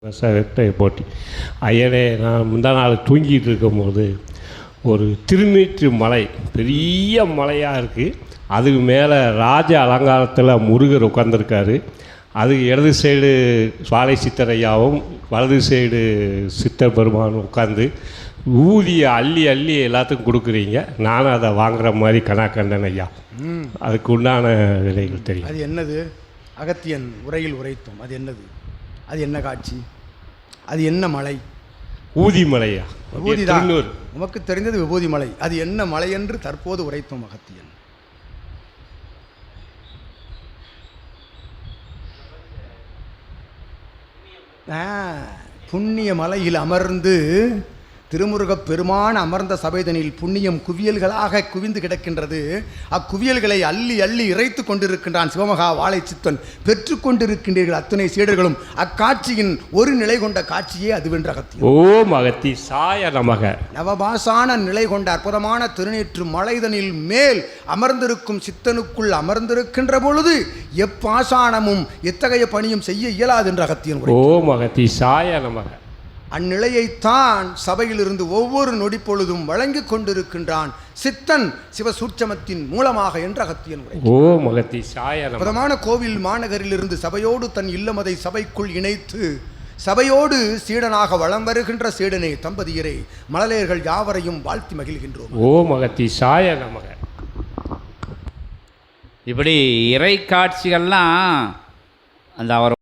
வெட்டை போட்டி ஐயனே, நான் முந்தா நாள் தூங்கிட்டு இருக்கும்போது ஒரு திருநீற்று மலை, பெரிய மலையாக இருக்குது. அதுக்கு மேலே ராஜ அலங்காரத்தில் முருகர் உட்காந்துருக்காரு. அதுக்கு இடது சைடு சுவாலை சித்தரையாவும் வலது சைடு சித்தர் பெருமானும் உட்காந்து ஊதியை அள்ளி அள்ளி எல்லாத்துக்கும் கொடுக்குறீங்க. நானும் அதை வாங்குகிற மாதிரி கணக்கண்டேன் ஐயா. அதுக்கு உண்டான விலைகள் தெரியும். அது என்னது? அகத்தியன் உரையில் உரைத்தோம். அது என்னது? அது என்ன காட்சி? அது என்ன மலை? ஊதி மலையா? ஊதிதான். நமக்கு தெரிந்தது விபூதி மலை. அது என்ன மலை என்று தற்போது உரைத்தோம் அகத்தியன். புண்ணிய மலையில் அமர்ந்து திருமுருகப் பெருமான் அமர்ந்த சபைதனில் புண்ணியம் குவியல்களாக குவிந்து கிடக்கின்றது. அக்குவியல்களை அள்ளி அள்ளி இறைத்து கொண்டிருக்கின்றான் சிவமகா வாழை சித்தன். பெற்று கொண்டிருக்கின்றீர்கள் அத்தனை சீடர்களும். அக்காட்சியின் ஒரு நிலை கொண்ட காட்சியே அதுவென்ற அகத்தியம். ஓம் அகத்தி சாய நமக. நவபாசான நிலை கொண்ட அற்புதமான திருநீற்று மலைதனில் மேல் அமர்ந்திருக்கும் சித்தனுக்குள் அமர்ந்திருக்கின்ற பொழுது எப்பாசானமும் எத்தகைய பணியும் செய்ய இயலாது என்ற அகத்தியன். ஓம் அகத்தி சாய நமக. அந்நிலையைத்தான் சபையிலிருந்து ஒவ்வொரு நொடி பொழுதும் வழங்கி கொண்டிருக்கின்றான் சித்தன் சிவசூட்சமத்தின் மூலமாக என்ற அகத்தியன். ஓம் அகத்தி சாய நமக. பிரதமான கோவில் மாநகரிலிருந்து சபையோடு தன் இல்லமதை சபைக்குள் இணைத்து சபையோடு சீடனாக வளம் வருகின்ற சீடனே தம்பதியரே மழலையர்கள் யாவரையும் வாழ்த்தி மகிழ்கின்றோம். ஓம் அகத்தி சாய நமக. இப்படி இறை காட்சிகள்லாம் அந்த அவர்